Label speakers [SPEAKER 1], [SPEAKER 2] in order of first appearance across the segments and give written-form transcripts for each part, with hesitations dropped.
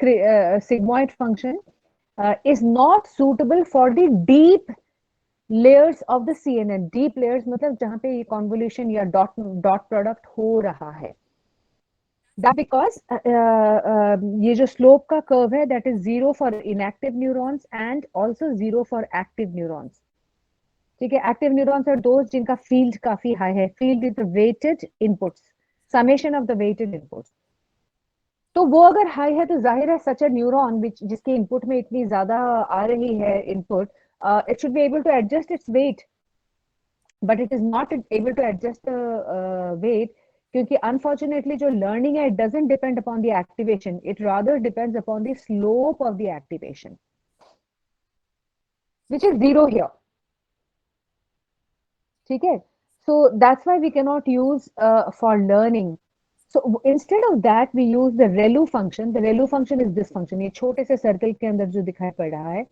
[SPEAKER 1] sigmoid function is not suitable for the deep layers of the CNN. Deep layers मतलब जहाँ पे ये convolution या dot product हो रहा है. That because ये जो slope का curve है, that is 0 for inactive neurons and also 0 for active neurons. ठीक है, एक्टिव न्यूरॉन्स आर दोज जिनका फील्ड काफी हाई है. Field is the weighted inputs, summation of the weighted inputs. तो वो अगर हाई है तो जाहिर है सच अ न्यूरॉन जिसके इनपुट में इतनी ज्यादा आ रही है input, it should be able to adjust its weight, but it is not able to adjust weight, क्योंकि अनफॉर्चुनेटली जो लर्निंग है it doesn't depend upon the activation, it rather depends upon the slope of the activation which is zero here. ठीक है, so that's why we cannot use for learning. So instead of that we use the ReLU function. The ReLU function is this function. ये छोटे से circle के अंदर जो दिखाई पड़ रहा है,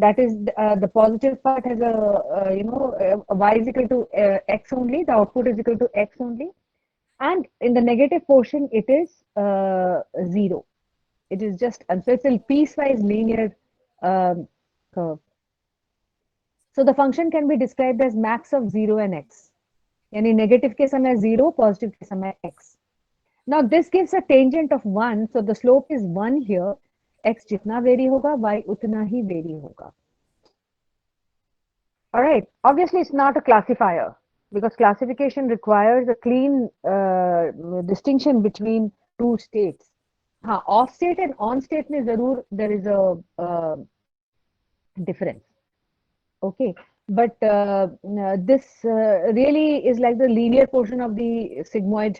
[SPEAKER 1] that is the positive part has a y is equal to x only, the output is equal to x only, and in the negative portion it is 0. It is just, and so it's a piecewise linear curve. So the function can be described as max of 0 and x. यानी negative के समय 0, positive के समय x. Now this gives a tangent of 1, so the slope is 1 here. X जितना vary होगा, y उतना ही vary होगा. All right. Obviously, it's not a classifier because classification requires a clean distinction between two states. हाँ, off state and on state में जरूर there is a difference. Okay, but this really is like the linear portion of the sigmoid.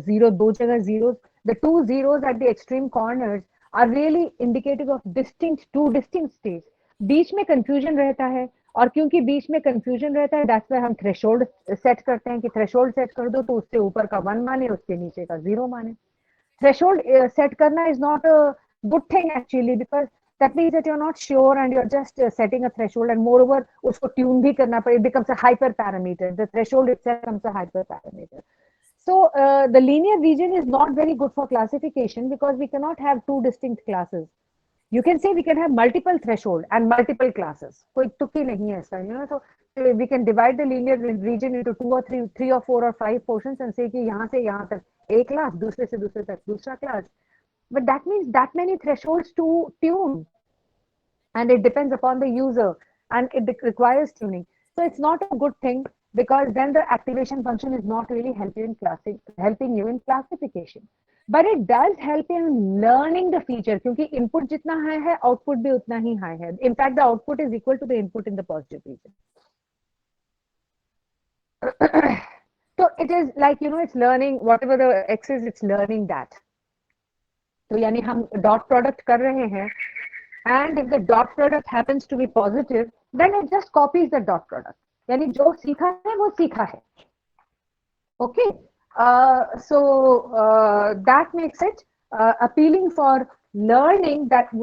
[SPEAKER 1] Zero, दो जगह zeros. The two zeros at the extreme corners are really indicative of two distinct states. बीच में confusion रहता है, और क्योंकि बीच में confusion रहता है, that's why हम threshold set करते हैं कि threshold set कर दो तो उससे ऊपर का 1 माने, उसके नीचे का 0 माने. Threshold set करना is not a good thing actually, because that means that you're not sure and you're just setting a threshold, and moreover usko tune bhi karna pade, it becomes a hyperparameter. The threshold itself becomes a hyperparameter. So the linear region is not very good for classification because we cannot have two distinct classes. You can say we can have multiple threshold and multiple classes. कोई तुक ही नहीं है ऐसा, you know. So we can divide the linear region into 2 or 3 or 4 or 5 portions and say कि यहाँ से यहाँ तक एक क्लास, दूसरे से दूसरे तक दूसरा class. But that means that many thresholds to tune, and it depends upon the user, and it requires tuning. So it's not a good thing because then the activation function is not really helping you in classification. But it does help in learning the feature, क्योंकि input जितना high है, output भी उतना ही high है. In fact, the output is equal to the input in the positive region. So it is like, you know, it's learning whatever the x is, it's learning that. तो यानी हम dot product कर रहे हैं, and if the dot product happens to be positive, then it just copies the dot product. यानी जो सीखा है वो सीखा है. Okay, so that makes it appealing for learning that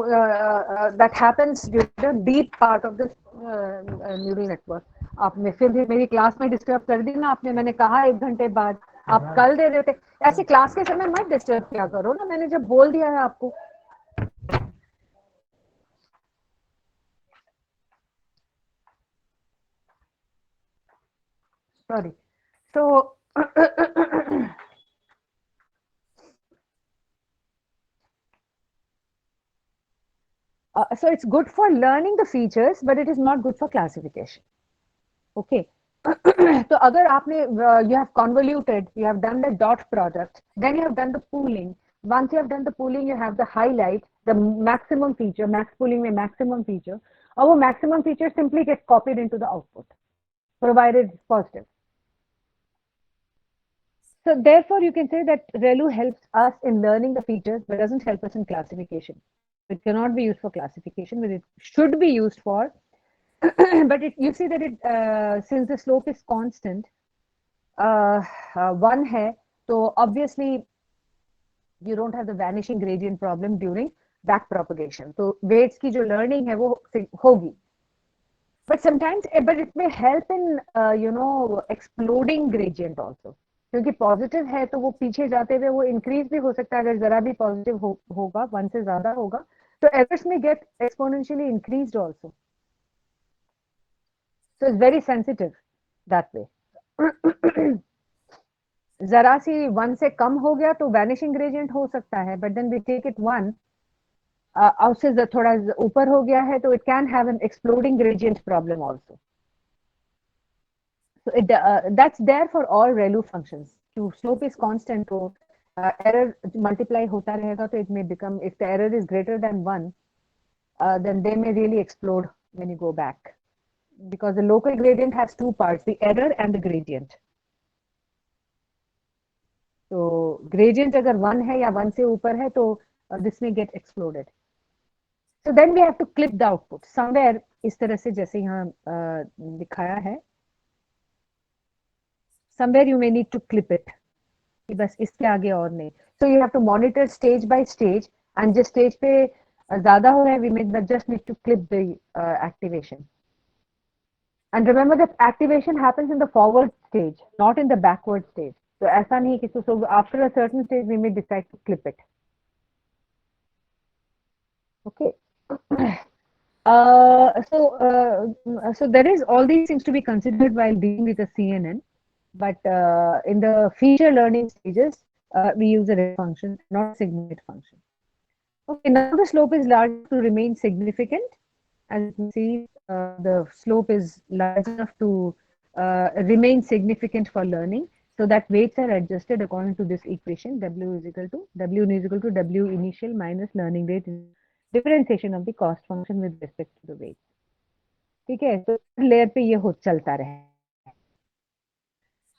[SPEAKER 1] that happens during the deep part of the neural network. आपने फिर भी मेरी क्लास में डिस्टर्ब कर दी ना आपने. मैंने कहा 1 घंटे बाद, आप कल दे देते. ऐसे क्लास के समय मत डिस्टर्ब किया करो ना, मैंने जब बोल दिया है आपको. Sorry. So so it's good for learning the features, but it is not good for classification. Okay. So agar aapne you have convoluted, you have done the dot product, then you have done the pooling. Once you have done the pooling, you have the highlight, the maximum feature, max pooling में maximum feature, और वो maximum feature simply gets copied into the output, provided it's positive. So therefore, you can say that ReLU helps us in learning the features, but doesn't help us in classification. It cannot be used for classification, but it should be used for. But you see that it since the slope is constant, 1 है, so obviously you don't have the vanishing gradient problem during back propagation. So weights की जो learning है वो होगी. But sometimes, but it may help in you know, exploding gradient also. क्योंकि positive है तो वो पीछे जाते हुए वो इंक्रीज भी हो सकता है, अगर जरा भी पॉजिटिव होगा, 1 से ज्यादा होगा तो एरर्स में get exponentially increased also. So it's very sensitive that way. जरा सी 1 से कम हो गया तो वैनिशिंग ग्रेडियंट हो सकता है, but then we take it 1, उससे थोड़ा ऊपर हो गया है तो it can have an exploding gradient problem also. So that's there for all ReLU functions. To slope is constant, so error multiply hota rahega, so it may become, if the error is greater than 1, then they may really explode when you go back. Because the local gradient has two parts, the error and the gradient. So gradient agar 1 hai ya 1 se upar hai, so this may get exploded. So then we have to clip the output. Somewhere is tarah se jaise yahan dikhaya hai. Somewhere you may need to clip it. बस इसके आगे और नहीं. So you have to monitor stage by stage, and जिस stage पे ज्यादा हो रहा है, we may just need to clip the activation. And remember that activation happens in the forward stage, not in the backward stage. So ऐसा नहीं कि so after a certain stage we may decide to clip it. Okay. So there is all these things to be considered while dealing with a CNN. But in the feature learning stages, we use a rate function, not sigmoid function. Okay, now the slope is large enough to remain significant. As you can see, the slope is large enough to remain significant for learning. So that weights are adjusted according to this equation. W is equal to W initial minus learning rate, differentiation of the cost function with respect to the weight. ठीक है, तो layer पे ये हो चलता रहे.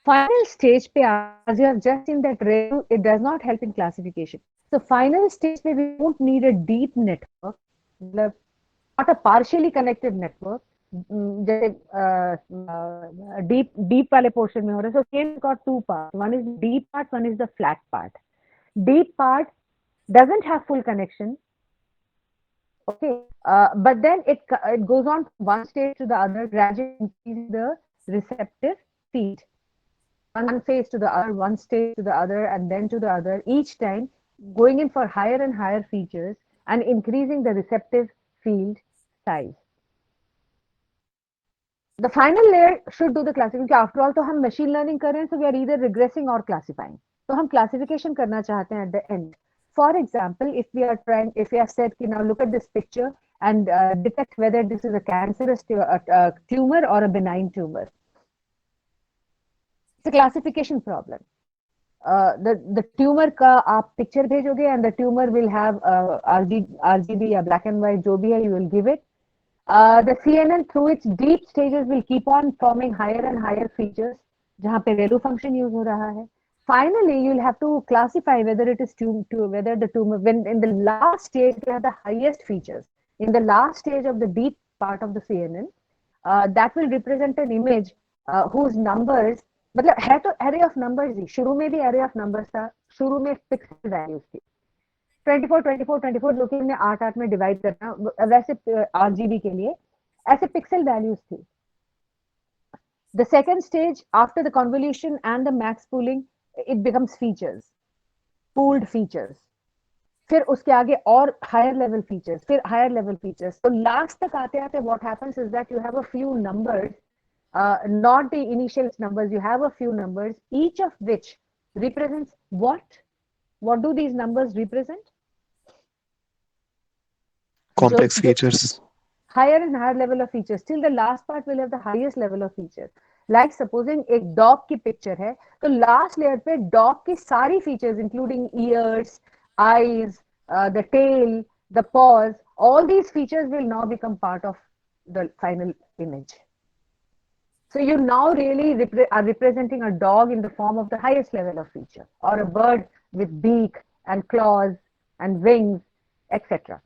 [SPEAKER 1] Final stage pe, as you have just seen that ReLU, it does not help in classification. So final stage pe we don't need a deep network, not a partially connected network. जैसे deep वाले portion में हो रहा है. So CN got two parts. One is deep part, one is the flat part. Deep part doesn't have full connection. Okay, but then it goes on from one stage to the other, gradually increasing the receptive field. One phase to the other, one stage to the other, and then to the other, each time going in for higher and higher features and increasing the receptive field size. The final layer should do the classification. After all, तो हम machine learning कर रहे हैं, so we are either regressing or classifying. तो हम classification करना चाहते हैं at the end. For example, if we have said, now look at this picture and detect whether this is a cancerous tumor or a benign tumor. It's a classification problem. The tumor का आप picture भेजोगे and the tumor will have RGB या black and white जो भी है, you will give it. The CNN through its deep stages will keep on forming higher and higher features जहाँ पे ReLU function use हो रहा है. Finally, you'll have to classify whether it is whether the tumor, when in the last stage they have the highest features. In the last stage of the deep part of the CNN, that will represent an image whose numbers, मतलब है तो array of numbers ही. शुरू में भी array of numbers था. शुरू में pixel values थी. 24 जो कि हमने 8 में डिवाइड करना, वैसे RGB के लिए ऐसे पिक्सल वैल्यूज थी. The second stage after the convolution and the max pooling, it becomes features, pooled features. फिर उसके आगे और higher level features, फिर higher level features. So last तक आते आते what happens is that you have a few numbers, not the initial numbers, you have a few numbers, each of which represents what? What do these numbers represent?
[SPEAKER 2] Complex features.
[SPEAKER 1] Higher and higher level of features. Till the last part will have the highest level of features. Like supposing एक dog की picture है, तो last layer पे dog की सारी features including ears, eyes, the tail, the paws, all these features will now become part of the final image. So you now really are representing a dog in the form of the highest level of feature, or a bird with beak and claws and wings, etc.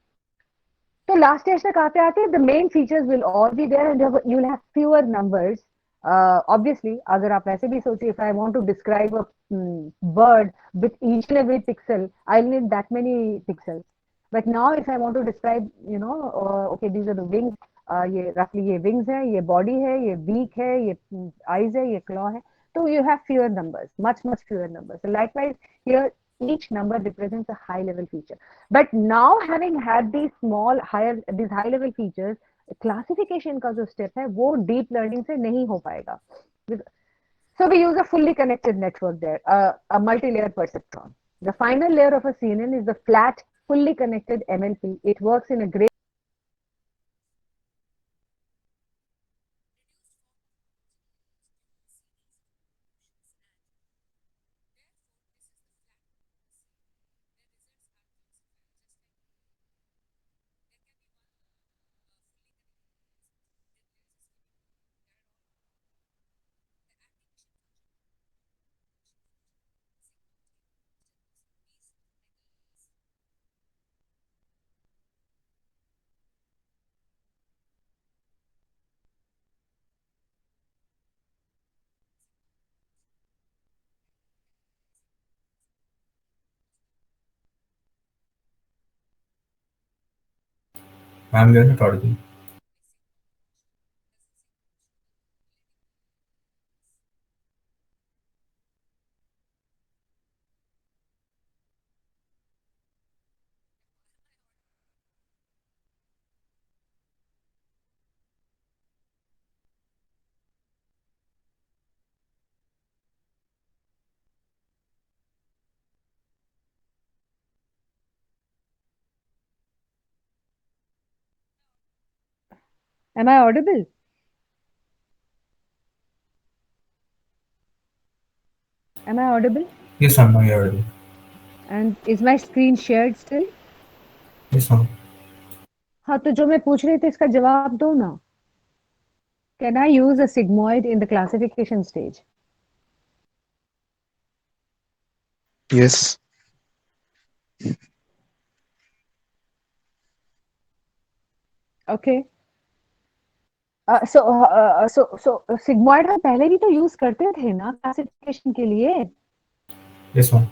[SPEAKER 1] So last stage तक आते आते the main features will all be there and you will have fewer numbers. Obviously, अगर आप ऐसे भी सोचिए, if I want to describe a bird with each and every pixel, I'll need that many pixels. But now if I want to describe, okay, these are the wings, ये roughly ये wings है, ये body है, ये beak है, ये eyes है, ये claw है. So you have fewer numbers, much fewer numbers. So likewise here, each number represents a high level feature. But now having had these high level features, classification का जो step है वो deep learning से नहीं हो पाएगा. So we use a fully connected network there, a multi-layer perceptron. The final layer of a CNN is the flat, fully connected MLP. It works in a great
[SPEAKER 3] Ma'am, you're not audible.
[SPEAKER 1] Am I audible? Am I audible?
[SPEAKER 3] Yes, ma'am, now you're audible.
[SPEAKER 1] And is my screen shared still?
[SPEAKER 3] Yes, ma'am.
[SPEAKER 1] हाँ, तो जो मैं पूछ रही थी इसका जवाब दो ना. Can I use a sigmoid in the classification stage?
[SPEAKER 2] Yes.
[SPEAKER 1] Okay. So sigmoid हम पहले भी तो यूज करते थे ना क्लासिफिकेशन के लिए.
[SPEAKER 3] Yes, ma'am.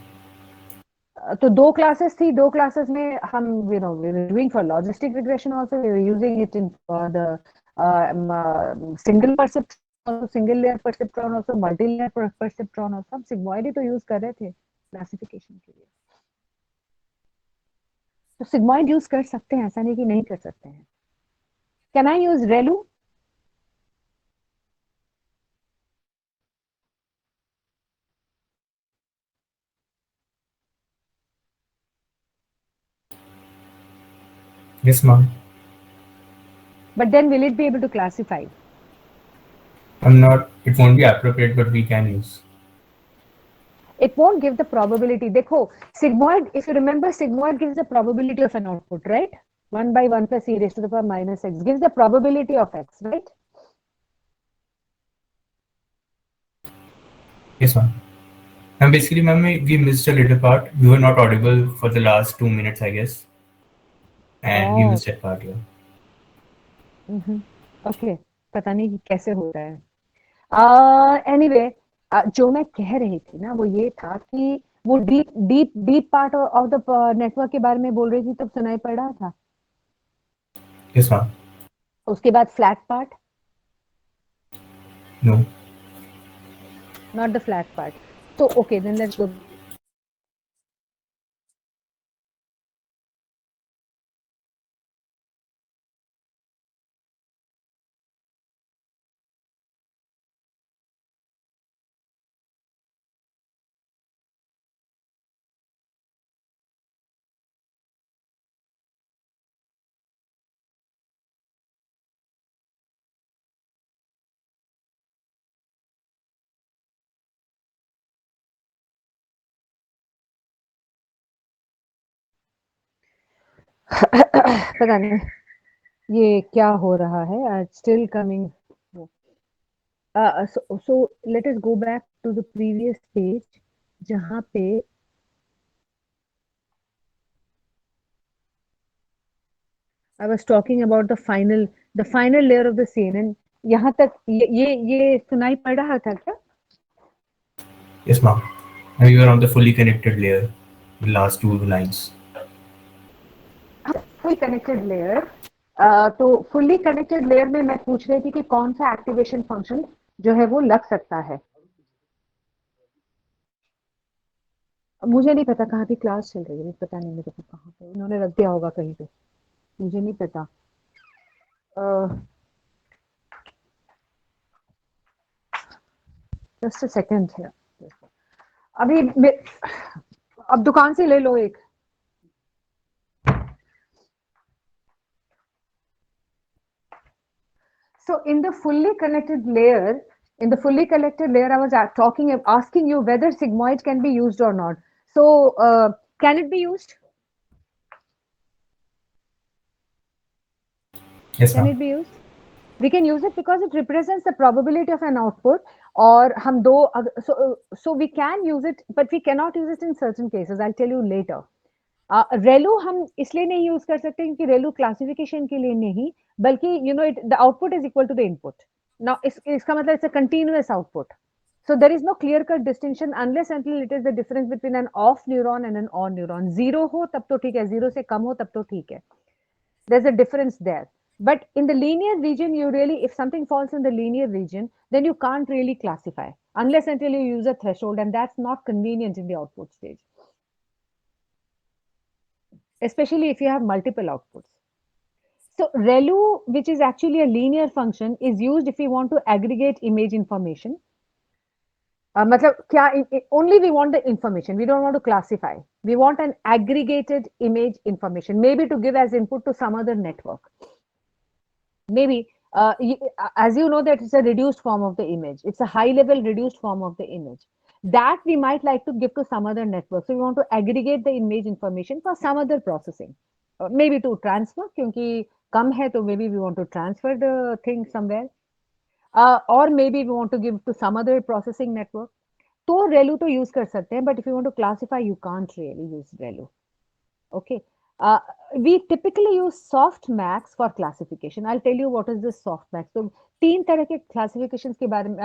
[SPEAKER 1] तो दो क्लासेस थी, दो क्लासेस में हम we were doing for logistic regression also, we were using it in for the single perceptron, single layer perceptron also, multi layer perceptron also. हम sigmoid ही तो यूज कर रहे थे क्लासिफिकेशन के लिए. तो sigmoid यूज कर सकते हैं, ऐसा नहीं कि नहीं कर सकते हैं. Can I use ReLU?
[SPEAKER 3] Yes, ma'am.
[SPEAKER 1] But then will it be able to classify?
[SPEAKER 3] I'm not, it won't be appropriate, but we can use.
[SPEAKER 1] It won't give the probability. देखो, sigmoid, if you remember, sigmoid gives the probability of an output, right? 1 by 1 plus e raised to the power minus x gives the probability of x, right?
[SPEAKER 3] Yes, ma'am. And basically, ma'am, we missed a little part. We were not audible for the last 2 minutes, I guess. And we
[SPEAKER 1] Oh.
[SPEAKER 3] missed that part here.
[SPEAKER 1] Okay. पता नहीं कि कैसे हो रहा है. Anyway, जो मैं कह रही थी ना वो ये था कि वो deep part of the network के बारे में बोल रही थी, तब सुनाई पड़ रहा था.
[SPEAKER 3] Yes, ma'am.
[SPEAKER 1] उसके बाद flat part,
[SPEAKER 3] No.
[SPEAKER 1] not the flat part. So okay, then let's go. पता नहीं ये क्या हो रहा है. Still coming. So let us go back to the previous page जहाँ पे I was talking about the final layer of the CNN. यहाँ तक ये सुनाई पड़ रहा था क्या?
[SPEAKER 3] Yes, ma'am. And we were on the fully connected layer, the last 2 lines.
[SPEAKER 1] Full connected layer. तो fully connected layer में मैं पूछ रही थी कि कौन सा activation function जो है वो लग सकता है. मुझे नहीं पता कहाँ भी क्लास चल रही है, पता नहीं मेरे को कहाँ पे इन्होंने रख दिया होगा कहीं पे, मुझे नहीं पता। जस्ट अ सेकंड है अभी अब दुकान से ले लो एक। So in the fully connected layer, I was asking you whether sigmoid can be used or not. So can it be used?
[SPEAKER 3] Yes,
[SPEAKER 1] Can
[SPEAKER 3] ma'am.
[SPEAKER 1] it be used? We can use it because it represents the probability of an output. और हम दो so we can use it, but we cannot use it in certain cases. I'll tell you later. रेलू हम इसलिए नहीं use कर सकते क्योंकि रेलू classification के लिए नहीं, बल्कि the output is equal to the input. Now इसका मतलब it's a continuous output, so there is no clear cut distinction unless until it is the difference between an off neuron and an on neuron। Zero हो तब तो ठीक है, zero से कम हो तब तो ठीक है, there's a difference there। But in the linear region, you really, if something falls in the linear region, then you can't really classify unless until you use a threshold, and that's not convenient in the output stage, especially if you have multiple outputs। So ReLU, which is actually a linear function, is used if we want to aggregate image information। मतलब क्या, only we want the information, we don't want to classify, we want an aggregated image information, maybe to give as input to some other network, maybe as you know that it's a reduced form of the image, it's a high level reduced form of the image that we might like to give to some other network, so we want to aggregate the image information for some other processing, maybe to transfer क्योंकि कम है तो maybe we want to transfer the thing somewhere, or maybe we want to give to some other processing network। तो ReLU तो use कर सकते हैं, but if you want to classify you can't really use ReLU। Okay, we typically use softmax for classification। I'll tell you what is this softmax। तो तीन तरह के classifications के बारे में,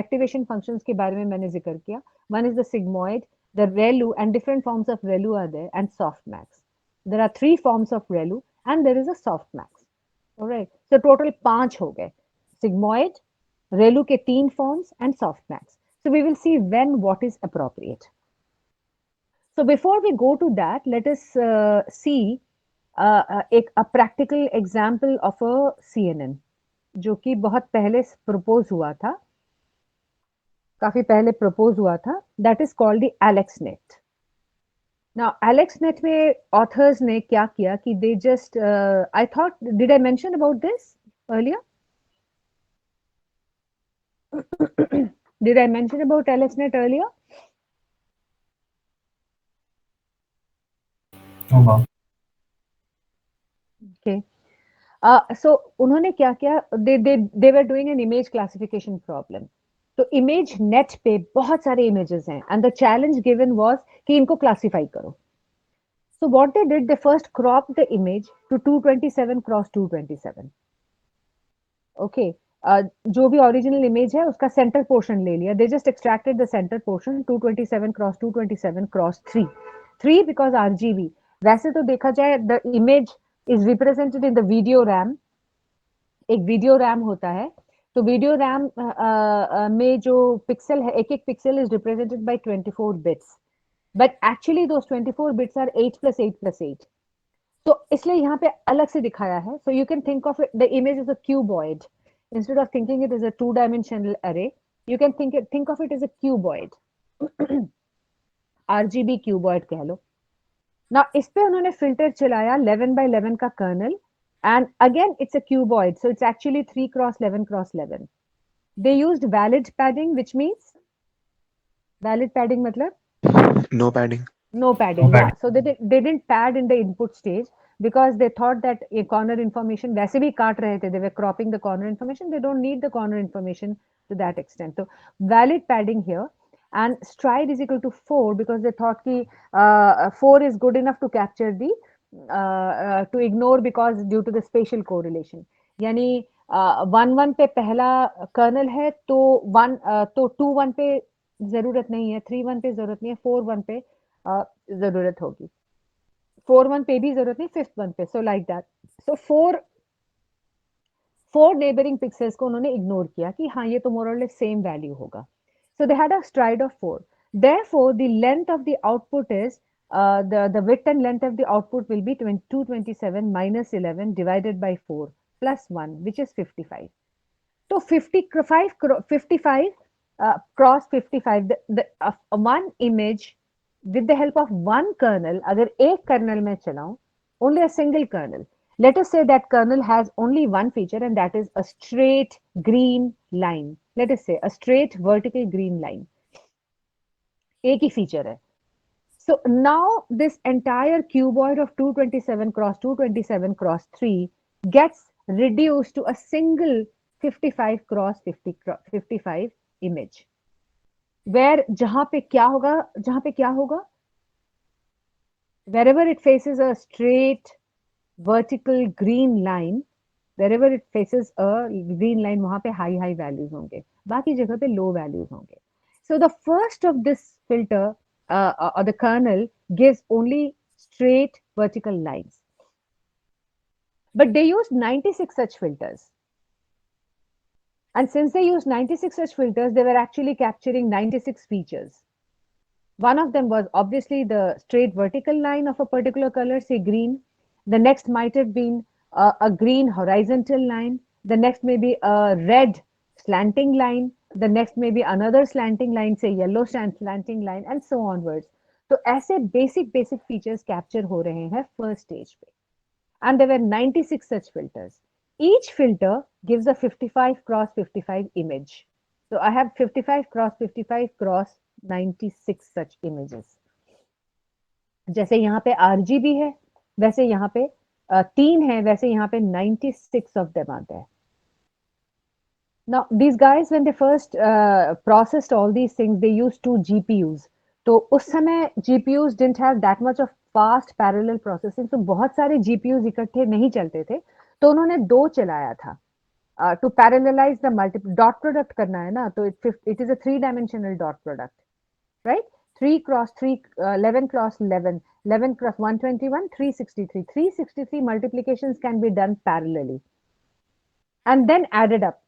[SPEAKER 1] activation functions के बारे में मैंने जिक्र किया। One is the sigmoid, the ReLU, and different forms of ReLU are there, and softmax। There are three forms of ReLU and there is a softmax। Alright, so total पांच हो गए, sigmoid, ReLU के तीन forms and softmax। So we will see when what is appropriate। So before we go to that, let us see a practical example of a CNN जो कि बहुत पहले propose हुआ था, काफी पहले प्रपोज हुआ था, that is called the AlexNet। Now AlexNet में authors ने क्या किया कि they just I thought, did I mention about this earlier? Did I mention about AlexNet earlier?
[SPEAKER 3] No, ma'am.
[SPEAKER 1] Okay, so उन्होंने क्या किया, they were doing an image classification problem। तो ImageNet पे बहुत सारे इमेजेस हैं and the challenge given was कि इनको क्लासिफाई करो। So what they did, they first crop the image to 227 cross 227। Okay, जो भी ओरिजिनल इमेज है उसका सेंटर पोर्शन ले लिया, they just extracted the centre portion 227 cross 227 cross 3 3 because RGB. वैसे तो देखा जाए the image is represented in the video RAM, एक वीडियो रैम होता है, तो वीडियो रैम में जो पिक्सल है, एक एक pixel is represented by 24 bits, but actually those 24 bits are 8 plus 8 plus 8। तो इसलिए यहाँ पे अलग से दिखाया है। So you can think of it, the image is a cuboid instead of thinking it is a 2 dimensional array, you can think of it is a cuboid, RGB cuboid कह लो ना। इस पे उन्होंने फिल्टर चलाया 11 by 11 का colonel, and again it's a cuboid, so it's actually 3 cross 11 cross 11। they used valid padding, which means valid padding matlab
[SPEAKER 2] No padding.
[SPEAKER 1] no
[SPEAKER 3] No
[SPEAKER 1] padding,
[SPEAKER 3] bad.
[SPEAKER 1] yeah। So they didn't pad in the input stage because they thought that a corner information वैसे भी काट रहे थे, they were cropping the corner information, they don't need the corner information to that extent। so valid padding here, and stride is equal to 4 because they thought ki 4 is good enough to capture the to ignore because due to the spatial correlation। यानी 1 1 पे पहला colonel है तो 1 तो 2 1 पे जरूरत नहीं है, 3 1 पे जरूरत नहीं है, 4 1 पे जरूरत होगी, 4 1 पे भी जरूरत नहीं, 5th 1 पे। So like that, so 4 neighbouring pixels को उन्होंने इग्नोर किया कि हाँ ये तो मोर और लेस सेम वैल्यू होगा। So they had a stride of 4। Therefore, the length of the output is the width and length of the output will be 227 minus 11 divided by 4 plus 1, which is 55. So 55 cross 55, one image with the help of one kernel, अगर एक kernel में चलाऊं, only a single kernel. Let us say that kernel has only one feature, and that is a straight green line. Let us say a straight vertical green line. एक ही feature है. So now this entire cuboid of 227 cross 227 cross 3 gets reduced to a single 55 cross 55 image. Where जहां पे क्या होगा? Wherever it faces a straight vertical green line, wherever it faces a green line, वहां पे high values होंगे. बाकी जगह पे low values होंगे. So the first of this filter or the kernel gives only straight vertical lines. But they used 96 such filters. And since they used 96 such filters, they were actually capturing 96 features. One of them was obviously the straight vertical line of a particular color, say green. The next might have been a green horizontal line. The next may be a red slanting line. The next may be another slanting line, say yellow slanting line, and so onwards. तो ऐसे basic features capture हो रहे हैं first stage पे. And there were 96 such filters. Each filter gives a 55 cross 55 image. So I have 55 cross 55 cross 96 such images. जैसे यहाँ पे RGB है, वैसे यहाँ पे 3 है, वैसे यहाँ पे 96 of them are there. Now, these guys, when they first processed all these things, they used 2 GPUs. तो उस समय GPUs didn't have that much of fast parallel processing, so बहुत सारे GPUs इकट्ठे नहीं चलते थे, तो उन्होंने 2 चलाया था. To parallelize the multiple dot product करना है ना, तो it is a 3-dimensional dot product, right? 3 cross 3, 11 cross 11, 11 cross 121, 363. 363 multiplications can be done parallelly and then added up.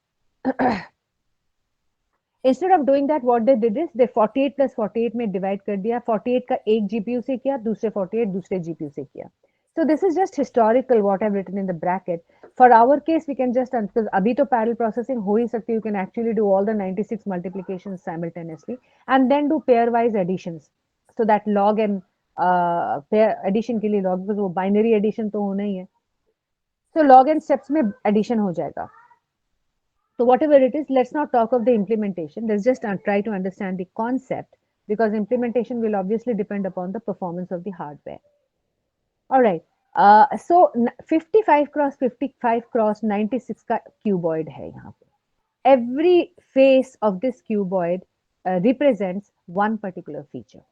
[SPEAKER 1] Instead of doing that, what they did is they 48 plus 48 में divide कर दिया. 48 का एक GPU से किया, दूसरे 48 दूसरे GPU से किया. So this is just historical what I've written in the bracket. For our case, we can just, because अभी तो parallel processing हो ही सकती है, you can actually do all the 96 multiplications simultaneously and then do pairwise additions. So that log and pair addition के लिए log, because वो binary addition तो होना ही है. So log and steps में addition हो जाएगा. So whatever it is, let's not talk of the implementation. Let's just try to understand the concept, because implementation will obviously depend upon the performance of the hardware. All right. So 55 cross 55 cross 96 का cuboid है यहाँ पे. Every face of this cuboid represents one particular feature.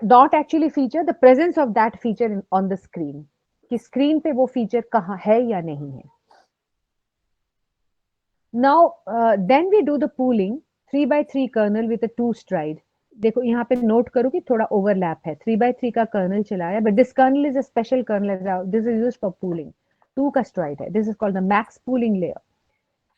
[SPEAKER 1] Not actually feature, the presence of that feature on the screen. कि screen पे वो feature कहाँ है या नहीं है. Now, then we do the pooling 3x3 kernel with a 2 stride. देखो यहाँ पे नोट करो कि थोड़ा ओवरलैप है. 3x3 का कर्नल चलाया, but this kernel is a special kernel. This is used for pooling. 2 का stride है. This is called the max pooling layer.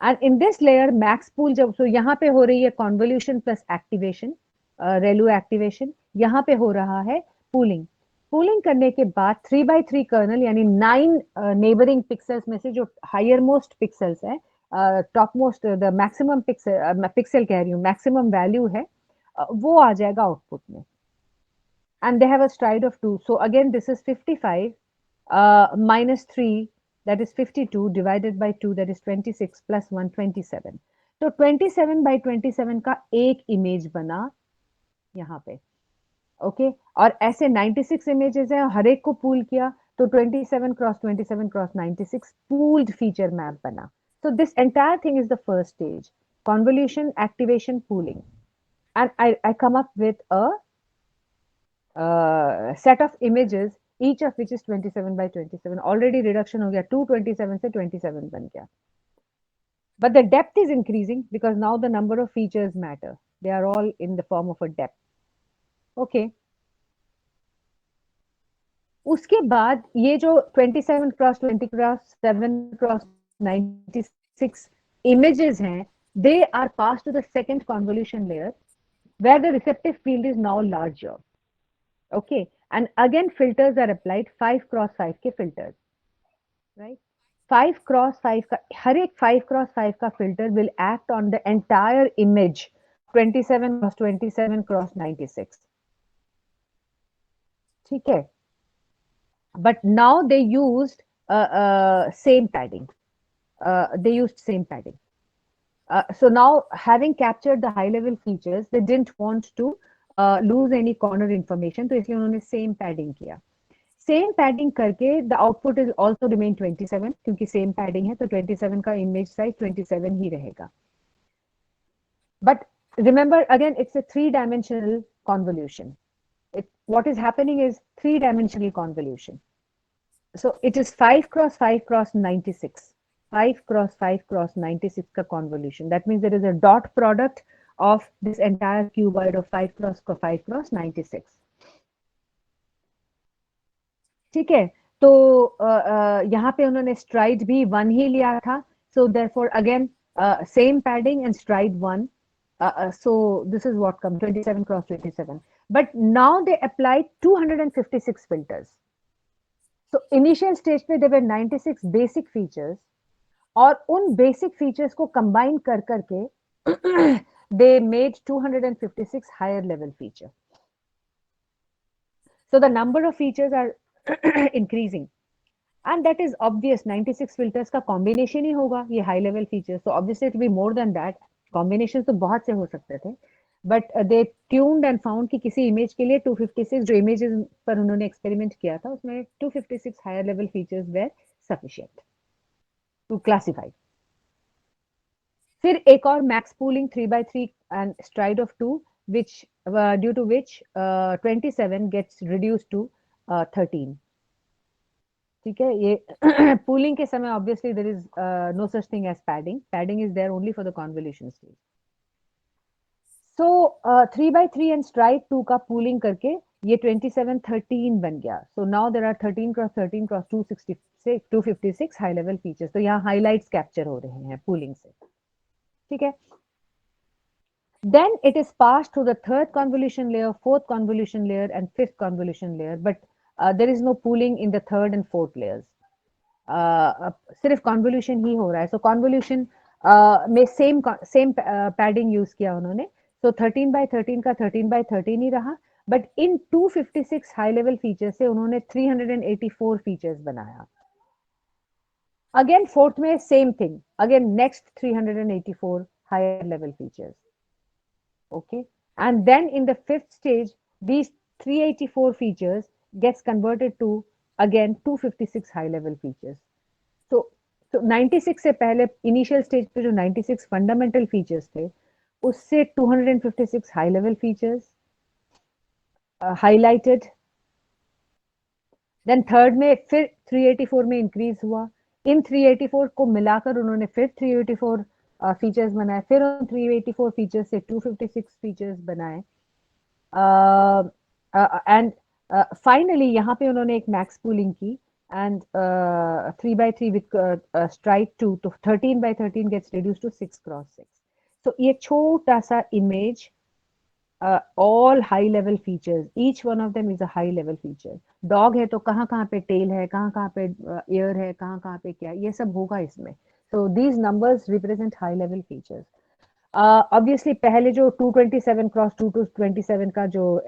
[SPEAKER 1] And in this layer, max pool जब so यहाँ पे हो रही है convolution plus activation, ReLU activation. यहाँ पे हो रहा है pooling. Pooling करने के बाद 3x3 kernel यानी 9 neighboring pixels में से जो higher most pixels है, topmost the maximum pixel कह रही हूँ, maximum value है, वो आ जाएगा आउटपुट में. And they have a stride of 2. So again, this is 55 minus 3, that is 52, divided by 2, that is 26, plus 1, 27. तो 27 by 27 का एक इमेज बना यहाँ पे. ओके, और ऐसे 96 इमेजेस है, हर एक को पूल किया, तो 27 cross 27 cross 96 pooled feature map बना. So this entire thing is the first stage, convolution, activation, pooling. And I come up with a set of images, each of which is 27 by 27. Already reduction हो गया, 227 से 27 बन गया. But the depth is increasing because now the number of features matter. They are all in the form of a depth. Okay. उसके बाद ये जो 27 cross 20 cross 7 cross 96 images हैं, they are passed to the second convolution layer, where the receptive field is now larger. Okay, and again filters are applied, 5 cross 5 के filters, right? 5 cross 5 का हर एक 5 cross 5 का filter will act on the entire image 27 cross 27 cross 96. ठीक है, but now they used same padding. They used same padding. So now, having captured the high-level features, they didn't want to lose any corner information. तो इसलिए उन्होंने same padding किया. Same padding करके the output is also remain 27 क्योंकि same padding है तो 27 का image size 27 ही रहेगा. But remember again, it's a three-dimensional convolution. What is happening is three-dimensional convolution. So it is 5 cross 5 cross 96. 5 cross 5 cross 96 का convolution. That means there is a dot product of this entire cuboid of 5 cross 5 cross 96. ठीक है, तो यहाँ पे उन्होंने stride भी 1 ही लिया था. So therefore again same padding and stride 1. So this is what comes 27 cross 27. But now they applied 256 filters. So initial stage पे there were 96 basic features. और उन बेसिक फीचर्स को कंबाइन कर करके they made 256 higher level feature. So the number of features are increasing, and that is obvious. 96 filters का combination ही होगा ये high level features. So obviously it will be more than that. Combinations तो बहुत से हो सकते थे, but they tuned and found कि किसी image के लिए 256 जो images पर उन्होंने experiment किया था उसमें 256 higher level features were sufficient to classify. फिर एक और max pooling 3x3 and stride of 2 which due to which 27 gets reduced to 13. ठीक है, ये pooling के समय obviously there is no such thing as padding. Padding is there only for the convolution stage. So 3x3 and stride 2 का pooling करके ये 27 13 बन गया. So now there are 13 cross 13 cross 256 high level features. तो यहाँ highlights capture हो रहे हैं pooling से. ठीक है. Then it is passed to the third convolution layer, fourth convolution layer, and fifth convolution layer. But there is no pooling in the third and fourth layers. सिर्फ convolution ही हो रहा है. So convolution में same padding use किया उन्होंने. So 13 by 13 का 13 by 13 ही रहा. But in 256 high level features से उन्होंने 384 features बनाया. Again fourth में same thing. Again next 384 higher level features. Okay, and then in the fifth stage these 384 features gets converted to again 256 high level features. So 96 से पहले initial stage पे जो 96 fundamental features थे उससे 256 high level features highlighted. Then third में फिर 384 में increase हुआ. इन 384 को मिलाकर उन्होंने फिर 384 फीचर्स बनाए. फिर उन 384 फीचर्स से 256 फीचर्स बनाए. एंड फाइनली यहाँ पे उन्होंने एक मैक्स पूलिंग की एंड 3x3 विद स्ट्राइड 2 तो 13 by 13 gets reduced to 6 cross 6. So ये छोटा सा image all high level features, each one of them is a high level feature. Dog है तो कहाँ कहाँ पे टेल है, कहाँ कहाँ पे ear है, कहाँ कहाँ पे क्या, ये सब होगा इसमें. So these numbers represent high level features. Obviously पहले जो 227 cross 227 का जो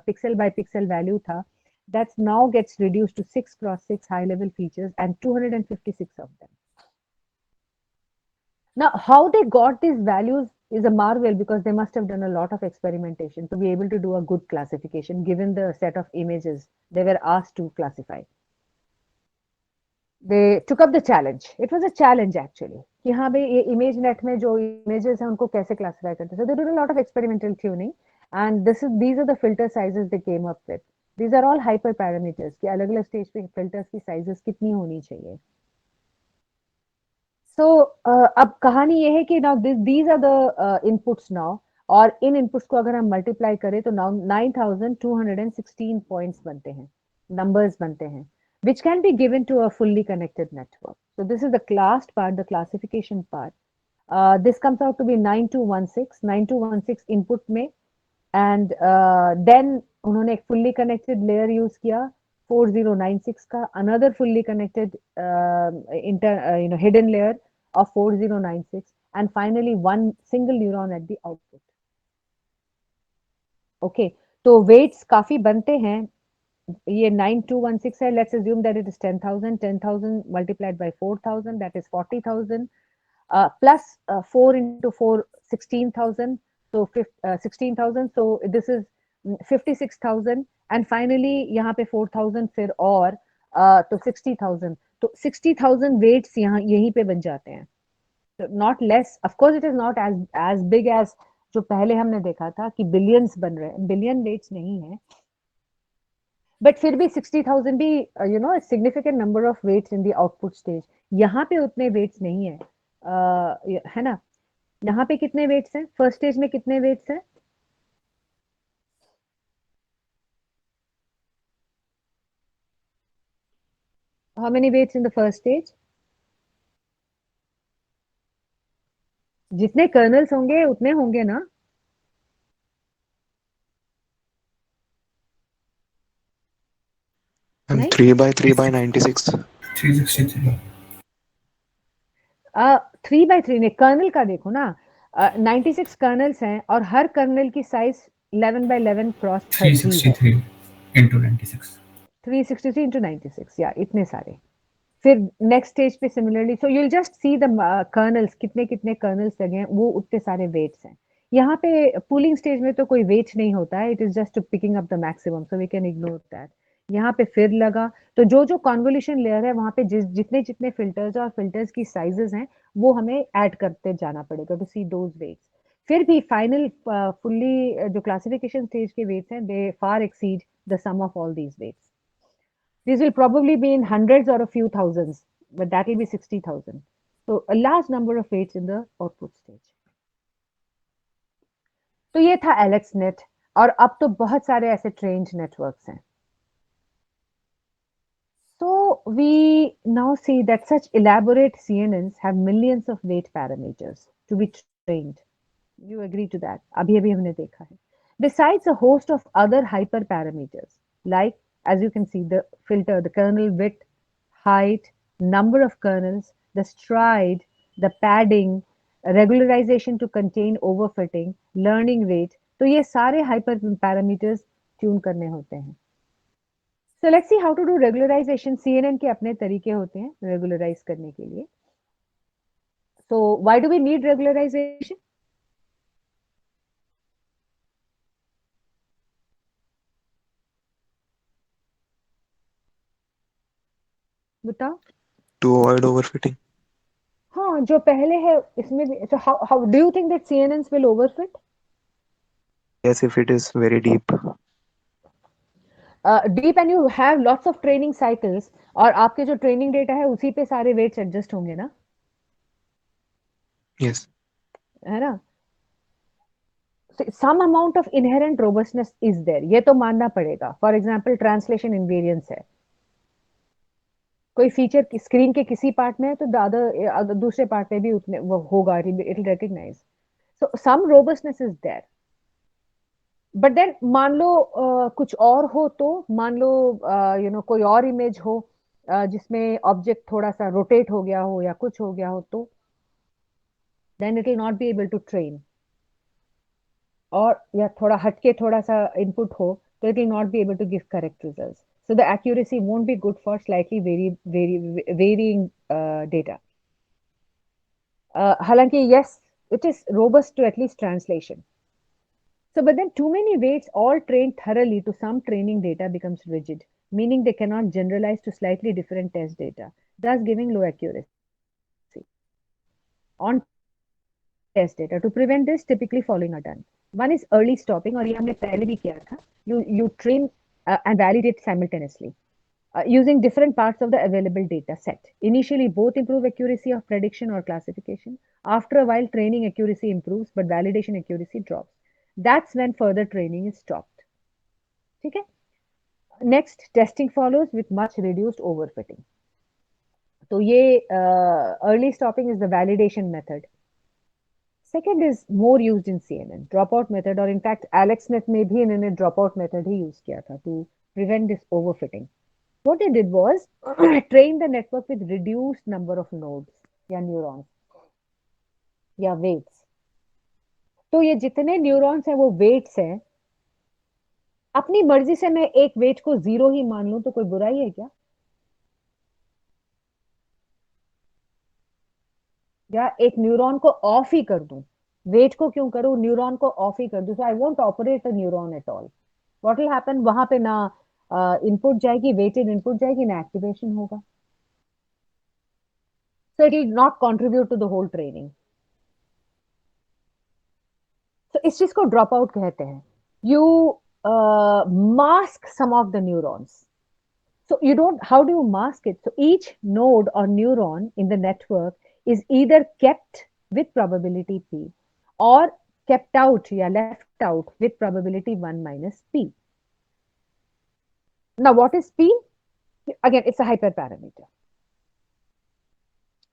[SPEAKER 1] pixel by pixel value था, that now gets reduced to 6 cross 6 high level features and 256 of them. Now how they got these values is a marvel because they must have done a lot of experimentation to be able to do a good classification given the set of images they were asked to classify. They took up the challenge. It was a challenge actually. कि हाँ भाई ये image net में जो images हैं उनको कैसे classify करते हैं. So they did a lot of experimental tuning and these are the filter sizes they came up with. These are all hyperparameters कि अलग-अलग stage पे filters की sizes कितनी होनी चाहिए. So अब कहानी ये है कि now these are the inputs now और इन inputs को अगर हम multiply करें तो now 9216 points बनते हैं, numbers बनते हैं, which can be given to a fully connected network. So this is the last part, the classification part. This comes out to be 9216 input में, एंड देन उन्होंने एक फुल्ली कनेक्टेड लेयर यूज किया 4096 का, another fully connected hidden layer of 4096, and finally one single neuron at the output. Okay, तो weights काफी बनते हैं. ये 9216 है, let's assume that it is 10,000. 10,000 multiplied by 4,000, that is 40,000. Plus 4 into 4, 16,000. So 16,000. So this is 56,000. And finally, यहाँ पे 4,000 फिर और तो 60,000. तो 60,000 weights यहाँ यहीं पे बन जाते हैं. So not less. Of course, it is not as big as जो पहले हमने देखा था कि billions बन रहे हैं. Billion weights नहीं है. But फिर भी 60,000 भी a significant number of weights in the output stage. यहाँ पे उतने weights नहीं है. है ना. यहाँ पे कितने वेट्स हैं? फर्स्ट स्टेज में कितने वेट्स हैं? How many weights in the first stage? जितने कर्नल्स होंगे उतने होंगे ना.
[SPEAKER 2] And 3 by 3 by 96.
[SPEAKER 3] 363.
[SPEAKER 1] 3 by 3 ने कर्नल का देखो ना. 96 कर्नल्स हैं और हर कर्नल की size 11 by 11 cross
[SPEAKER 3] 363 into 96.
[SPEAKER 1] 363 into 96, या इतने सारे. फिर नेक्स्ट स्टेज पे similarly, so you will just see the colonel's, कितने कितने कर्नल्स लगे हैं, वो उतने सारे वेट्स हैं. यहाँ पे पूलिंग स्टेज में तो कोई वेट नहीं होता है, it is just picking up the maximum, so we can ignore that. यहाँ पे फिर लगा, तो जो जो कॉन्वोल्यूशन लेयर है वहां पे जितने जितने फिल्टर्स और फिल्टर्स की साइजेस हैं वो हमें ऐड करते जाना पड़ेगा टू सी दोज वेट्स. फिर भी फाइनल फुल्ली जो क्लासिफिकेशन स्टेज के वेट्स हैं, they far exceed the sum of all these weights. These will probably be in hundreds or a few thousands, but that will be 60,000. So a large number of weights in the output stage. तो ये था AlexNet, और अब तो बहुत सारे ऐसे trained networks हैं. So we now see that such elaborate CNNs have millions of weight parameters to be trained. You agree to that? अभी हमने देखा है. Besides a host of other hyperparameters, like as you can see, the filter, the kernel width, height, number of kernels, the stride, the padding, regularization to contain overfitting, learning rate. तो ये सारे hyper parameters tune करने होते हैं. So let's see how to do regularization. CNN के अपने तरीके होते हैं regularize करने के लिए. So why do we need regularization? बताओ.
[SPEAKER 2] To avoid overfitting.
[SPEAKER 1] हाँ, जो पहले है इसमें भी. So how do you think that CNNs will overfit?
[SPEAKER 2] Yes, if it is very deep.
[SPEAKER 1] Deep and you have lots of training cycles, और आपके जो ट्रेनिंग डेटा है उसी पे सारे वेट्स एडजस्ट होंगे ना.
[SPEAKER 2] Yes.
[SPEAKER 1] है ना. Some amount of inherent robustness is there, ये तो मानना पड़ेगा. फॉर एग्जाम्पल ट्रांसलेशन इनवेरियंस है, कोई फीचर स्क्रीन के किसी पार्ट में है तो अदर दूसरे पार्ट में भी उतने वो होगा, it will recognize. So some robustness is there. But then मान लो कुछ और हो, तो मान लो कोई और इमेज हो जिसमें ऑब्जेक्ट थोड़ा सा रोटेट हो गया हो या कुछ हो गया हो, तो then it will not be able to train. और या थोड़ा हटके थोड़ा सा इनपुट हो तो it will not be able to give correct results. So the accuracy won't be good for slightly varying data. Halanki, yes, it is robust to at least translation. So, but then too many weights all trained thoroughly to some training data becomes rigid, meaning they cannot generalize to slightly different test data, thus giving low accuracy on test data. To prevent this, typically following are done. One is early stopping, और ये हमने पहले भी किया था. You train and validate simultaneously using different parts of the available data set. Initially, both improve accuracy of prediction or classification. After a while, training accuracy improves, but validation accuracy drops. That's when further training is stopped. Okay? Next, testing follows with much reduced overfitting. So, early stopping is the validation method. Second is more used in CNN, dropout method, or in fact AlexNet में भी इन्होंने dropout method ही use किया था to prevent this overfitting. What they did was train the network with reduced number of nodes या neurons या weights. तो ये जितने न्यूरॉन्स हैं वो वेट्स हैं. अपनी मर्जी से मैं एक वेट को 0 ही मान लूं तो कोई बुराई है क्या? या एक न्यूरॉन को ऑफ ही कर दूं? वेट को क्यों करूं, न्यूरॉन को ऑफ ही कर दूं. So I won't operate a neuron at all. What will happen, वहां पे ना इनपुट जाएगी, वेटेड इनपुट जाएगी, ना एक्टिवेशन होगा. So it will not contribute to the whole training. तो इस चीज को ड्रॉप आउट कहते हैं. You mask some of the neurons. So you don't, how do you mask it? So each node or neuron in the network is either kept with probability P or kept out, yeah, left out with probability 1 minus P. Now what is P? Again, it's a hyperparameter.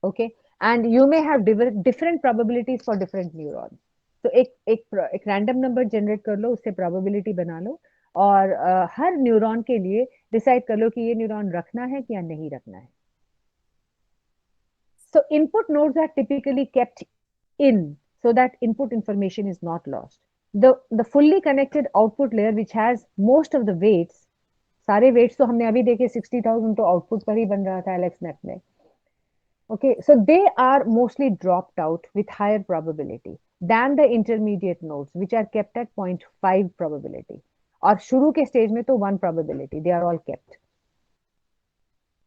[SPEAKER 1] Okay. And you may have different probabilities for different neurons. So एक random number generate कर लो, उससे probability बना लो, और हर neuron के लिए decide कर लो कि ये न्यूरॉन रखना है कि या नहीं रखना है. So input nodes are typically kept in so that input information is not lost. The fully connected output layer which has most of the weights, सारे weights तो हमने अभी देखे 60,000 तो output पर ही बन रहा था AlexNet में. Okay, so they are mostly dropped out with higher probability than the intermediate nodes which are kept at 0.5 probability. और शुरू के स्टेज में तो 1 probability, they are all kept.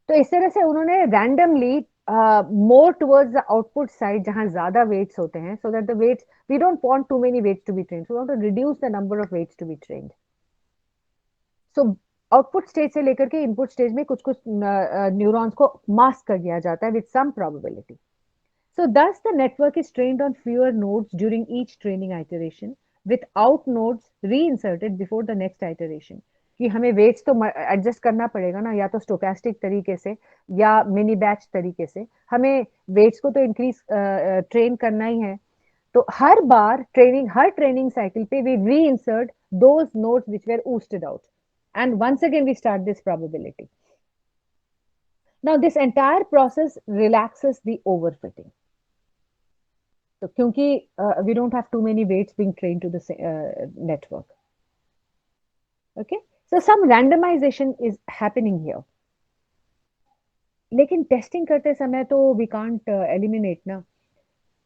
[SPEAKER 1] तो इस तरह से उन्होंने randomly more towards the output side जहां ज्यादा weights होते हैं, so that the weights, we don't want too many weights to be trained, so we want to reduce the number of weights to be trained. So output stage से लेकर के input stage में कुछ कुछ neurons को mask कर दिया जाता है with some probability. So thus the network is trained on fewer nodes during each training iteration without nodes reinserted before the next iteration. कि हमें वेट्स तो एडजस्ट करना पड़ेगा ना, या तो स्टोकेस्टिक तरीके से या मिनी बैच तरीके से. हमें वेट्स को तो इंक्रीज ट्रेन करना ही है. तो हर बार हर ट्रेनिंग साइकिल पे we reinsert those nodes which were ousted out, and once again we start this probability. Now this entire process relaxes the overfitting. So क्योंकि we don't have too many weights being trained to the network. Okay, so some randomization is happening here. लेकिन testing करते समय तो we can't eliminate ना.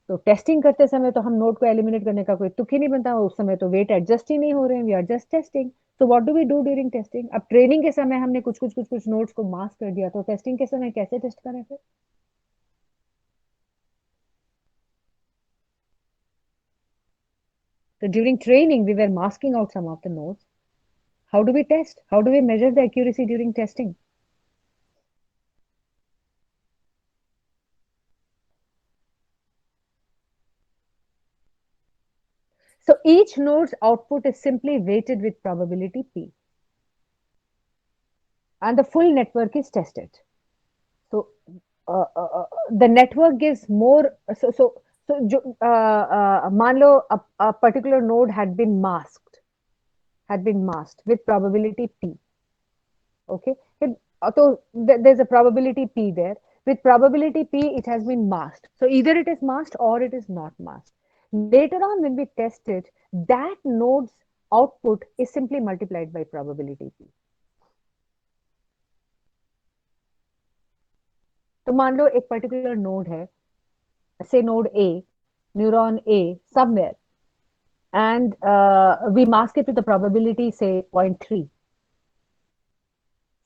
[SPEAKER 1] तो testing करते समय तो हम नोड को एलिमिनेट करने का कोई तुक ही नहीं बनता. उस समय तो वेट एडजस्ट ही नहीं हो रहे हैं, वी आर जस्ट टेस्टिंग. तो what do we do during testing? अब ट्रेनिंग के समय हमने कुछ नोड्स को मास्क कर दिया, तो टेस्टिंग के समय कैसे टेस्ट करें फिर? So during training we were masking out some of the nodes. How do we test? How do we measure the accuracy during testing? So each node's output is simply weighted with probability P, and the full network is tested. So the network gives more. So मान लो a particular node had been masked with probability P. Okay, so there's a probability P there. With probability P, it has been masked. So either it is masked or it is not masked. Later on, when we test it, that node's output is simply multiplied by probability P. तो मान लो एक particular node है, say node A, neuron A somewhere, and we mask it with the probability say 0.3.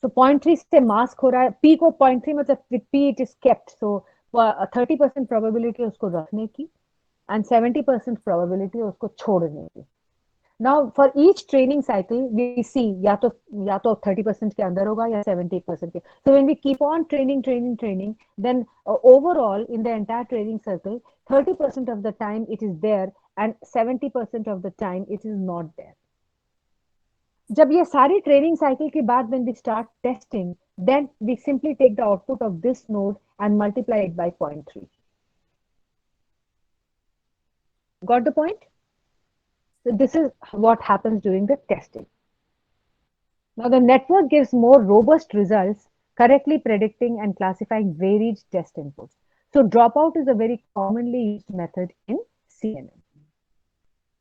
[SPEAKER 1] So 0.3 से mask हो रहा है, P को 0.3 मतलब with P it is kept. So 30% probability उसको रखने की and 70% probability उसको छोड़ने की. Now for each training cycle we see या तो 30% के अंदर होगा या 70% के. So when we keep on training, then overall in the entire training cycle 30% of the time it is there and 70% of the time it is not there. जब ये सारी ट्रेनिंग साइकिल के बाद when we start testing, then we simply take the output of this node and multiply it by 0.3. Got the point? So this is what happens during the testing. Now the network gives more robust results, correctly predicting and classifying varied test inputs. So dropout is a very commonly used method in CNN.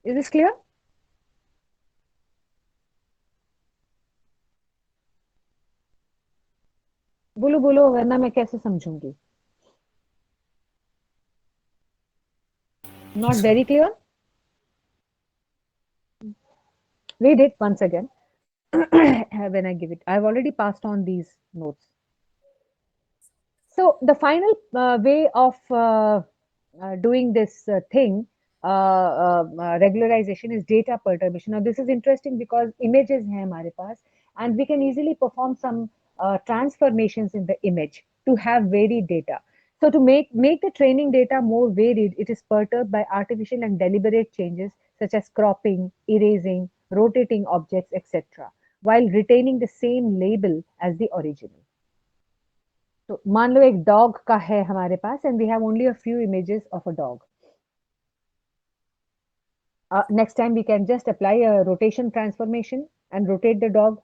[SPEAKER 1] Is this clear? बोलो बोलो वरना मैं कैसे समझूंगी? Not very clear? Read it once again when I give it. I've already passed on these notes. So the final way of doing this thing, regularization, is data perturbation. Now this is interesting because images हैं हमारे पास, and we can easily perform some transformations in the image to have varied data. So to make the training data more varied, it is perturbed by artificial and deliberate changes such as cropping, erasing, rotating objects, etc., while retaining the same label as the original. तो मान लो एक dog का है हमारे पास and we have only a few images of a dog. Next time we can just apply a rotation transformation and rotate the dog.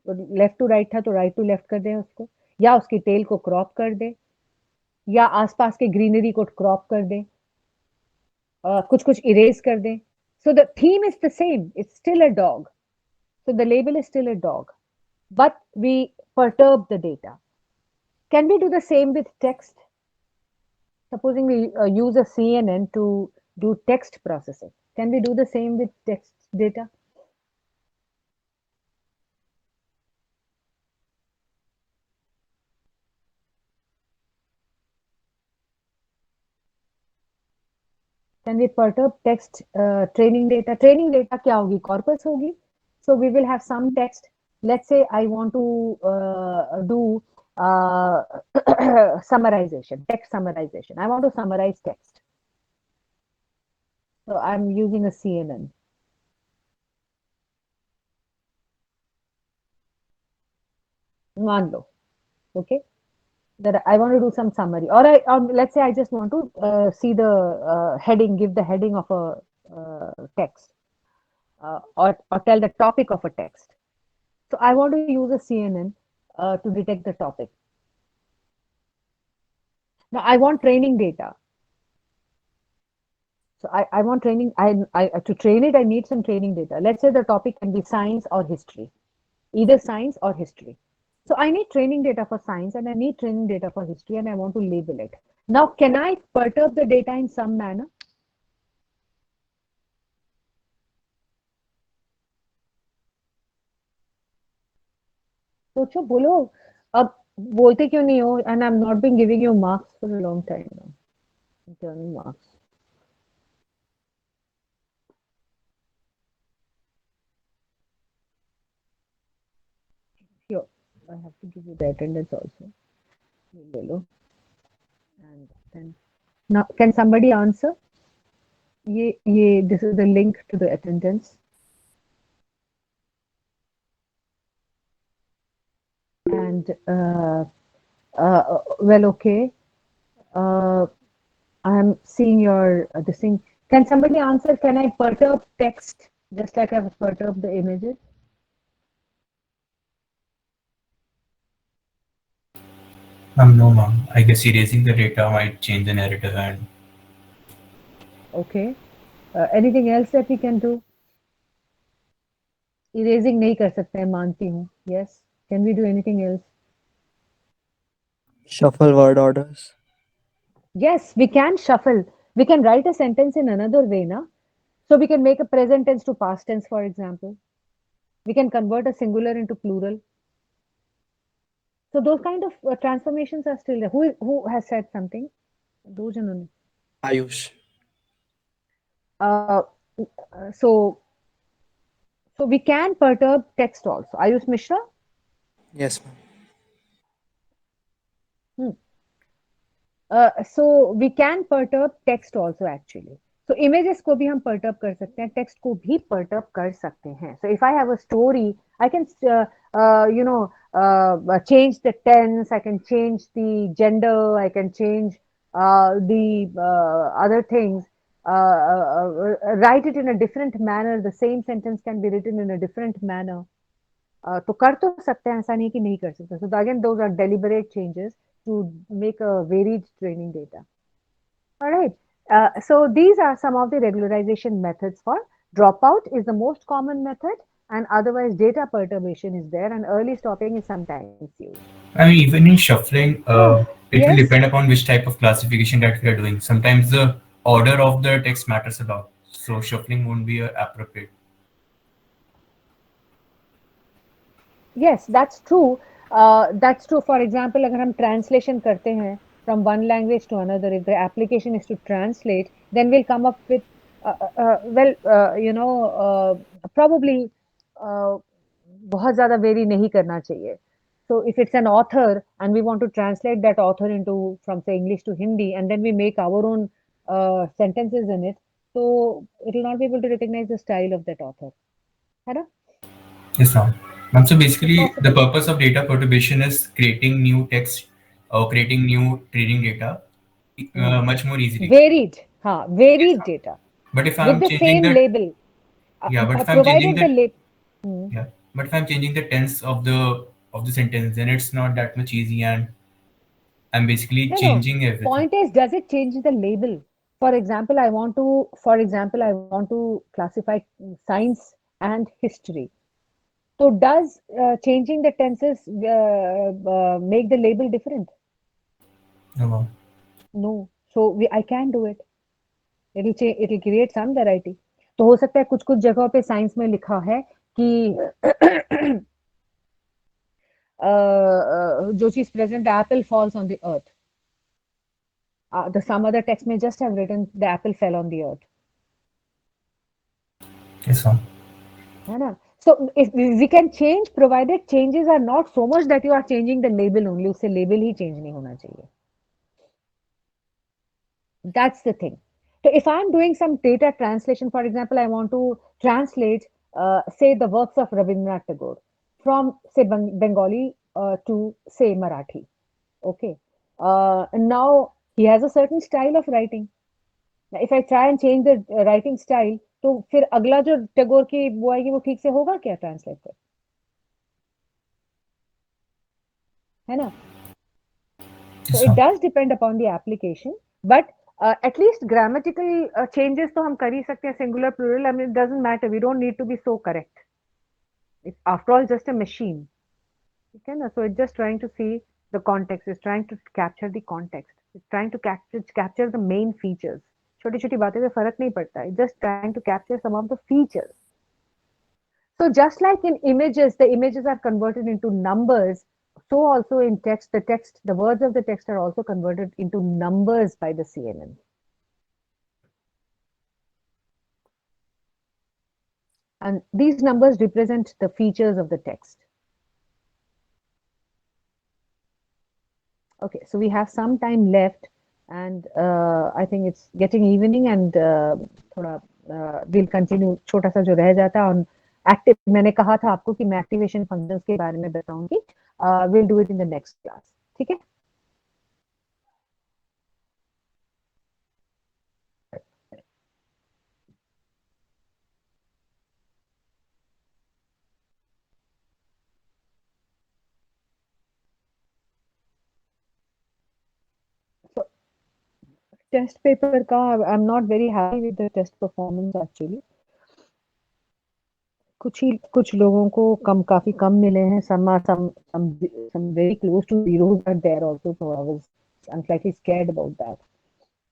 [SPEAKER 1] Left to right था तो right to left कर दें उसको, या उसकी टेल को क्रॉप कर दें, या आसपास के ग्रीनरी को क्रॉप कर दें, कुछ कुछ इरेज कर दें. So the theme is the same. It's still a dog. So the label is still a dog, but we perturb the data. Can we do the same with text? Supposing we use a CNN to do text processing. Can we do the same with text data? Can we perturb text training data? Training data क्या होगी? Corpus होगी. So we will have some text. Let's say I want to do summarization, text summarization. I want to summarize text. So I'm using a CNN. मान लो, okay, that I want to do some summary, or let's say I just want to see the heading, give the heading of a text, or tell the topic of a text. So I want to use a CNN to detect the topic. Now I want training data. So I want training. To train it, I need some training data. Let's say the topic can be science or history, either science or history. So I need training data for science and I need training data for history, and I want to label it. Now, can I perturb the data in some manner? सोचो, बोलो. अब बोलते क्यों नहीं हो? And I'm not been giving you marks for a long time now. Internal marks. Here, I have to give you the attendance also. बोलो. And then now, can somebody answer? This is the link to the attendance. And well, okay. I'm seeing your this thing. Can somebody answer? Can I perturb text just like I've perturbed the images?
[SPEAKER 3] No, ma'am. I guess erasing the data might change the narrative and.
[SPEAKER 1] Okay. Anything else that we can do? Erasing नहीं कर सकते हैं, मानती हूँ. Yes. Can we do anything else?
[SPEAKER 4] Shuffle word orders.
[SPEAKER 1] Yes, we can shuffle. We can write a sentence in another way, na? So we can make a present tense to past tense, for example. We can convert a singular into plural. So those kind of transformations are still there. Who has said something? दो जनों ने.
[SPEAKER 4] Ayush.
[SPEAKER 1] Uh, so we can perturb text also. Ayush Mishra?
[SPEAKER 4] Yes, ma'am.
[SPEAKER 1] So we can perturb text also actually. So images को भी हम perturb कर सकते हैं, text को भी perturb कर सकते हैं. So if I have a story, I can change the tense, I can change the gender, I can change the other things write it in a different manner, the same sentence can be written in a different manner. तो कर तो सकते हैं, ऐसा नहीं कि नहीं कर सकते. So again, those are deliberate changes to make a varied training data. All right. So these are some of the regularization methods. For dropout is the most common method, and otherwise data perturbation is there, and early stopping is sometimes used.
[SPEAKER 3] I mean, even in shuffling, it will
[SPEAKER 1] Yes.
[SPEAKER 3] depend upon which type of classification that we are doing. Sometimes the order of the text matters a lot, so shuffling won't be appropriate.
[SPEAKER 1] Yes, that's true. That's true. For example, अगर हम translation करते हैं from one language to another, if the application is to translate, then we'll come up with, probably बहुत ज़्यादा vary नहीं करना चाहिए. So if it's an author and we want to translate that author into from say English to Hindi, and then we make our own sentences in it, so it will not be able to recognize the style of that author. है ना?
[SPEAKER 3] Yes, ma'am. Ma'am, so basically, the
[SPEAKER 1] Possible.
[SPEAKER 3] purpose of data perturbation is creating new text or creating new training data much more easily.
[SPEAKER 1] Varied, varied data
[SPEAKER 3] But if
[SPEAKER 1] with
[SPEAKER 3] I'm
[SPEAKER 1] the
[SPEAKER 3] changing
[SPEAKER 1] same
[SPEAKER 3] the
[SPEAKER 1] label.
[SPEAKER 3] yeah, but if I'm changing
[SPEAKER 1] Provided the
[SPEAKER 3] the
[SPEAKER 1] label.
[SPEAKER 3] yeah, but if I'm changing the tense of the sentence, then it's not that much easy, and I'm basically
[SPEAKER 1] No,
[SPEAKER 3] changing everything.
[SPEAKER 1] point is, does it change the label? For example, I want to classify science and history. So does changing the tenses make the label different?
[SPEAKER 3] No, ma'am.
[SPEAKER 1] No. So I can do it. It'll create some variety. तो हो सकता है कुछ कुछ जगहों पे science में लिखा है कि जो चीज present, the apple falls on the earth. The some other text may just have written the apple fell on the earth.
[SPEAKER 3] Yes, ma'am.
[SPEAKER 1] है ना? So if we can change, provided changes are not so much that you are changing the label only. उससे label ही change नहीं होना चाहिए. That's the thing. So if I'm doing some data translation, for example, I want to translate, say, the works of Rabindranath Tagore from, say, Bengali to, say, Marathi. Okay. And now he has a certain style of writing. Now, if I try and change the writing style, तो फिर अगला जो टैगोर की वो आएगी वो ठीक से होगा क्या ट्रांसलेट कर, है ना? So it does depend upon the application, but at least grammatical changes तो हम कर ही सकते हैं, singular, plural. I mean, it doesn't matter. We don't need to be so correct. It's after all just a machine. Okay, na? So it's just trying to see the context. It's trying to capture the context. It's trying to capture the main features. छोटी छोटी बातें से फर्क नहीं पड़ता. It's just trying to capture some of the features. So just like in images, the images are converted into numbers. So also in text, the words of the text are also converted into numbers by the CNN. And these numbers represent the features of the text. Okay, so we have some time left, and I think it's getting evening, and थोड़ा we'll continue. छोटा सा जो रह जाता है on active, मैंने कहा था आपको कि मैं activation functions के बारे में बताऊंगी. We'll do it in the next class. ठीक है? टेस्ट पेपर का I am not very happy with the test performance actually. कुछ लोगों को काफी कम मिले हैं. some very close to zeros are there also, so I'm slightly scared about that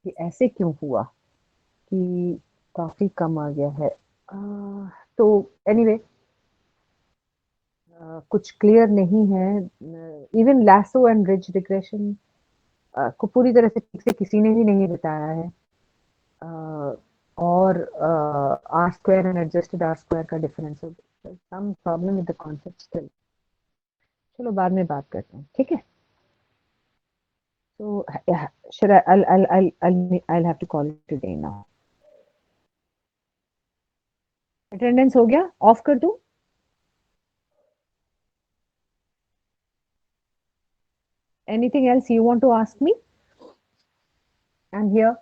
[SPEAKER 1] कि ऐसे क्यों हुआ कि काफी कम आ गया है. तो anyway, कुछ क्लियर नहीं है. Even lasso and ridge regression को पूरी तरह से ठीक से किसी ने भी नहीं बताया है. और R square and adjusted R square का डिफरेंस हो. Some problem with the concept still. चलो बाद में बात करते हैं, ठीक है? So should I'll have to call it today now. Attendance हो गया? ऑफ कर दूं? Anything else you want to ask me? I'm here.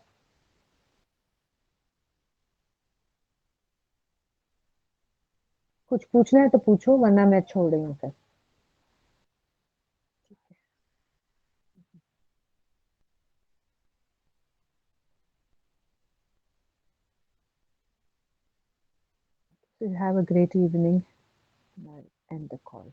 [SPEAKER 1] कुछ पूछना है तो पूछो, वरना मैं छोड़ रही हूँ फिर। So have a great evening. I'll end the call.